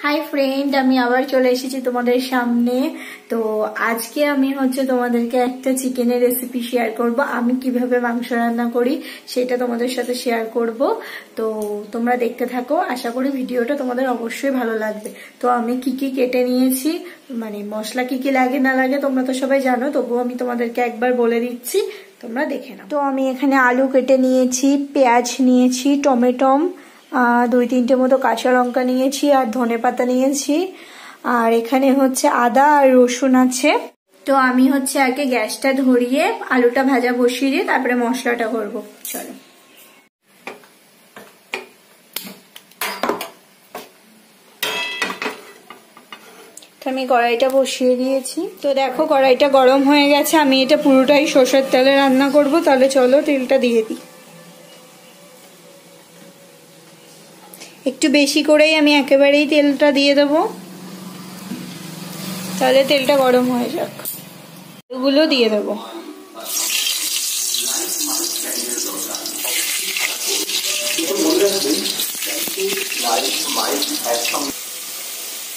Hi friend, আমি আবার চলে এসেছি তোমাদের সামনে। তো আজকে আমি তোমাদেরকে একটা চিকেনের রেসিপি শেয়ার করব। আমি কিভাবে মাংস রান্না করি সেটা তোমাদের সাথে শেয়ার করব। তো তোমরা দেখতে থাকো, আশা করি ভিডিওটা তোমাদের অবশ্যই ভালো লাগবে। তো আমি কি কি কেটে নিয়েছি, মানে মশলা কি কি লাগে না লাগে তোমরা তো সবাই জানো, তবুও আমি তোমাদেরকে একবার বলে দিচ্ছি, তোমরা দেখে নাও। তো আমি এখানে আলু কেটে নিয়েছি, পেঁয়াজ নিয়েছি, টমেটো, 2-3টে মতো কাঁচা লঙ্কা নিয়েছি, আর ধনেপাতা নিয়েছি, আর এখানে আদা আর রসুন আছে। তো আমি আগে গ্যাসটা ধরিয়ে আলুটা ভাজা বসিয়ে দিয়ে তারপরে মশলাটা করবো। চলো, আমি কড়াইটা বসিয়ে দিয়েছি। তো দেখো কড়াইটা গরম হয়ে গেছে, আমি এটা পুরোটাই সরষের তেলে রান্না করব। তাহলে চলো তেলটা দিয়ে দিই। একটু বেশি করেই আমি একেবারেই তেলটা দিয়ে দেবো, তাহলে তেলটা গরম হয়ে যাক। এগুলো দিয়ে দেবো।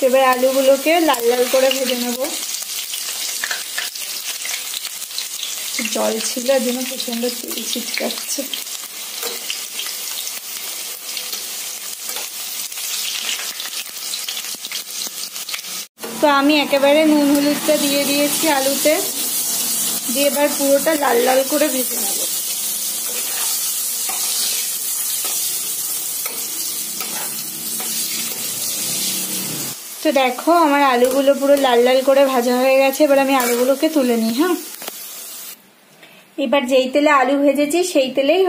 এবার আলুগুলোকে লাল লাল করে ভেজে নেব। জল ছিল, এর জন্য প্রচন্ড তেল ছিটকাচ্ছে। তো আমি একেবারে নুন হলুদটা দিয়ে দিয়েছি আলুতে, দিয়ে এবার পুরোটা লাল লাল করে ভেজে নেব। তো দেখো আমার আলুগুলো পুরো লাল লাল করে ভাজা হয়ে গেছে। এবার আমি আলুগুলোকে তুলে নিই। হ্যাঁ, এবার যেই তেলে আলু ভেজেছি সেই তেলেই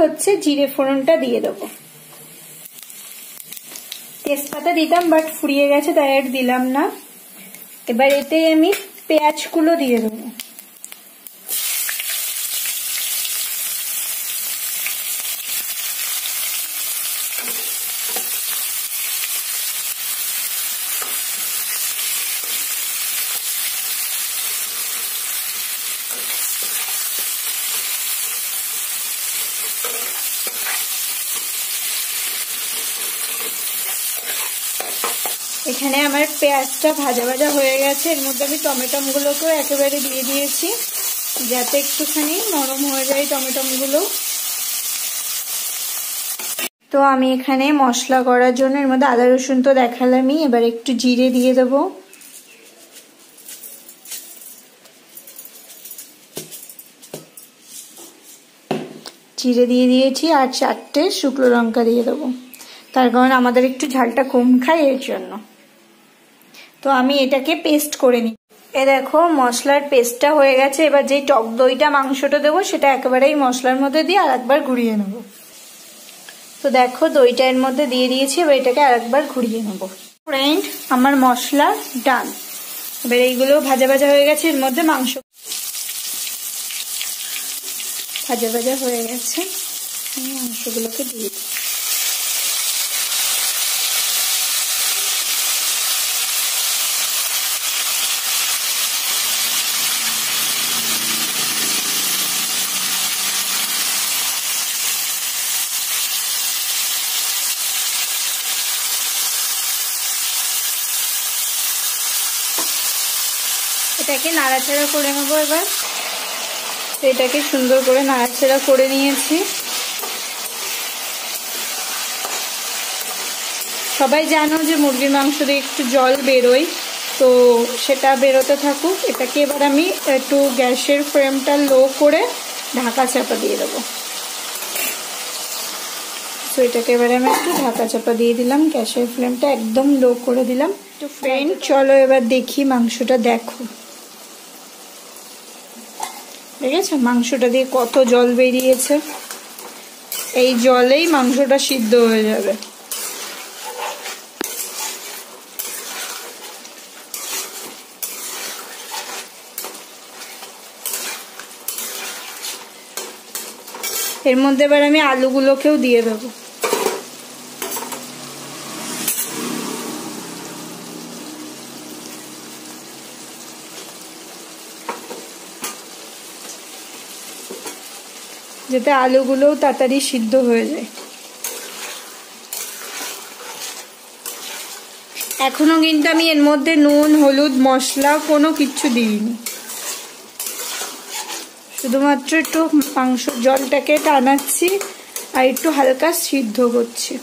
জিরে ফোড়নটা দিয়ে দেবো। তেজপাতা দিতাম, বাট ফুরিয়ে গেছে তাই আর দিলাম না। এবার এতে আমি পেঁয়াজগুলো দিয়ে দেবো। এখানে আমার পেঁয়াজটা ভাজা ভাজা হয়ে গেছে। এর মধ্যে আমি টমেটোগুলোকেও একেবারে দিয়ে দিয়েছি, যাতে একটুখানি নরম হয়ে যায় টমেটোগুলো। তো আমি এখানে মশলা করার জন্য এর মধ্যে আদা রসুন তো দেখালামই, এবার একটু জিরে দিয়ে দেবো। জিরে দিয়ে দিয়েছি, আর 4টে শুকনো লঙ্কা দিয়ে দেবো, তার কারণ আমাদের একটু ঝালটা কম খাই এর জন্য। তো আমি এটাকে পেস্ট করে নিই। এ দেখো মশলার পেস্টটা হয়ে গেছে। এবার যেই টক দইটা মাংসটা দেবো সেটা একেবারেই মশলার মধ্যে দিয়ে আর একবার ঘুরিয়ে নেব। তো দেখো দইটা এর মধ্যে দিয়ে দিয়েছি, এবার এটাকে আর একবার ঘুরিয়ে নেব। ফ্রেন্ড, আমার মশলা ডান। এবার এইগুলো ভাজা ভাজা হয়ে গেছে, এর মধ্যে মাংস ভাজা ভাজা হয়ে গেছে, মাংসগুলোকে দিয়ে দিই। এটাকে নাড়াচাড়া করে নেবো। এবার এটাকে সুন্দর করে নাড়াচাড়া করে নিয়েছি। সবাই জানো যে মুরগির মাংস দিয়ে একটু জল বেরোয়, তো সেটা বেরোতে থাকুক। এটাকে এবার আমি একটু গ্যাসের ফ্লেমটা লো করে ঢাকা চাপা দিয়ে দেবো। তো এটাকে এবারে আমি একটু ঢাকা চাপা দিয়ে দিলাম, গ্যাসের ফ্লেমটা একদম লো করে দিলাম। তো ফ্রেন্ড চলো এবার দেখি মাংসটা। দেখো দেখেছো মাংসটা দিয়ে কত জল বেরিয়েছে। এই জলেই মাংসটা সিদ্ধ হয়ে যাবে। এর মধ্যে এবার আমি আলুগুলোকেও দিয়ে দেবো। যাতে আলুগুলোও তাড়াতাড়ি সিদ্ধ হয়ে যায়। এখনো কিন্তু আমি এর মধ্যে নুন হলুদ মশলা কোনো কিচ্ছু দিইনি, শুধুমাত্র একটু মাংস জলটাকে টানাচ্ছি আর একটু হালকা সিদ্ধ করছি।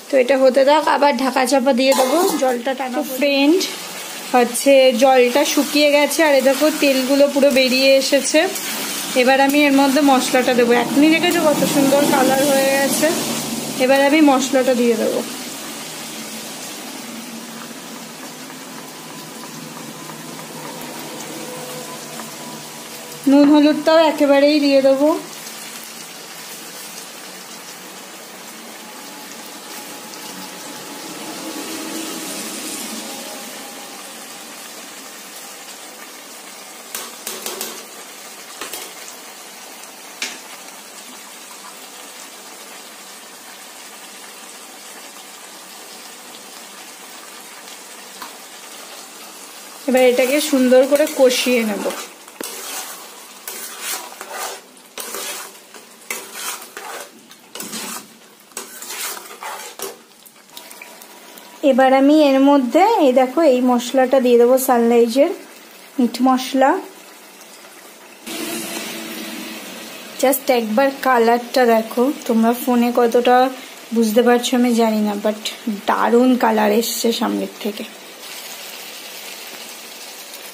তো এটা হতে থাক, আবার ঢাকা চাপা দিয়ে দেবো জলটা টানা। ফ্রেন্ড হচ্ছে জলটা শুকিয়ে গেছে আর এ দেখো তেলগুলো পুরো বেরিয়ে এসেছে। এবার আমি এর মধ্যে মশলাটা দেবো। এখনই দেখেছো কত সুন্দর কালার হয়ে গেছে। এবার আমি মশলাটা দিয়ে দেবো। নুন হলুদটাও একেবারেই দিয়ে দেবো। এবার এটাকে সুন্দর করে কষিয়ে নেব। এবার আমি এর মধ্যে এই দেখো এই মশলাটা দিয়ে দেবো, সানরাইজের মিট মশলা। জাস্ট একবার কালারটা দেখো, তোমরা ফোনে কতটা বুঝতে পারছো আমি জানি না, বাট দারুণ কালার এসছে সামনের থেকে।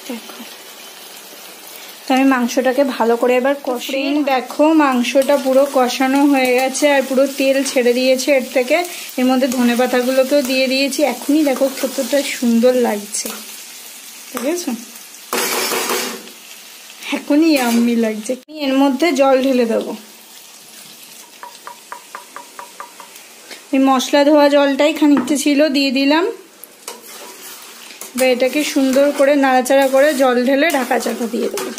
দেখো তো আমি মাংসটাকে ভালো করে এবার কষিয়ে। দেখো মাংসটা পুরো কষানো হয়ে গেছে আর পুরো তেল ছেড়ে দিয়েছে এর থেকে। এর মধ্যে ধনেপাতাগুলোকেও দিয়ে দিয়েছি। এখনই দেখো কতটা সুন্দর লাগছে, ঠিক আছে? এখনই ইয়াম্মি লাগছে। এর মধ্যে জল ঢেলে দেবো। এই মশলা ধোয়া জলটাই খানিকটা ছিল, দিয়ে দিলাম। এবার এটাকে সুন্দর করে নাড়াচাড়া করে জল ঢেলে ঢাকা চাপা দিয়ে দেবো।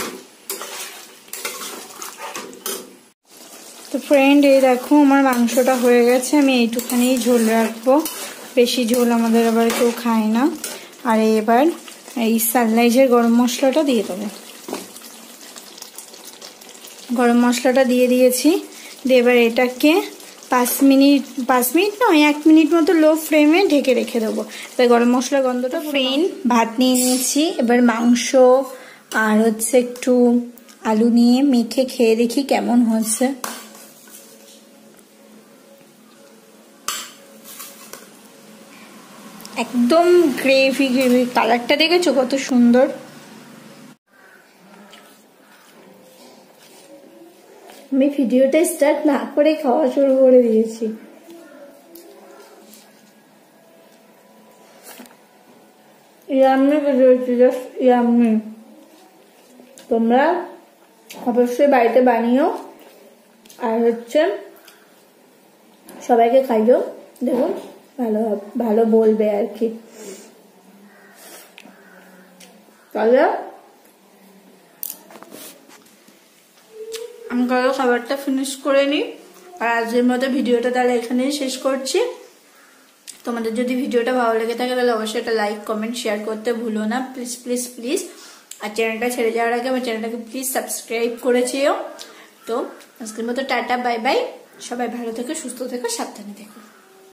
তো ফ্রেন্ড এই দেখো আমার মাংসটা হয়ে গেছে। আমি এইটুখানি ঝোল রাখবো, বেশি ঝোল আমাদের আবার কেউ খায় না। আর এবার এই সানরাইজের গরম মশলাটা দিয়ে দেবো। গরম মশলাটা দিয়ে দিয়েছি। দিয়ে এবার এটাকে 5 মিনিট নয় 1 মিনিট মতো লো ফ্লেমে ঢেকে রেখে দেবো। তাই গরম মশলার গন্ধটা। ফ্রেন্ড ভাত নিয়ে নিয়েছি, এবার মাংস আর হচ্ছে একটু আলু নিয়ে মেখে খেয়ে দেখি কেমন হচ্ছে। একদম গ্রেভি গ্রেভি, কালারটা দেখেছো কত সুন্দর। আমি ভিডিওটা স্টার্ট না করে খাওয়া শুরু করে দিয়েছি। ইয়াম্মি বেরিয়েছে, জাস্ট ইয়াম্মি। তোমরা অবশ্যই বাড়িতে বানিও আর হচ্ছে সবাইকে খাইও, দেখো ভালো বলবে আর কি। তাহলে আমি কারো খাবারটা ফিনিশ করে নিই। আর আজকের মতো ভিডিওটা তাহলে এখানেই শেষ করছি। তোমাদের যদি ভিডিওটা ভালো লেগে থাকে তাহলে অবশ্যই একটা লাইক কমেন্ট শেয়ার করতে ভুলো না, প্লিজ প্লিজ প্লিজ। আর চ্যানেলটা ছেড়ে যাওয়ার আগে আমার চ্যানেলটাকে প্লিজ সাবস্ক্রাইব করেছিও। তো আজকের মতো টাটা, বাই বাই। সবাই ভালো থেকো, সুস্থ থেকো, সাবধানে থেকো।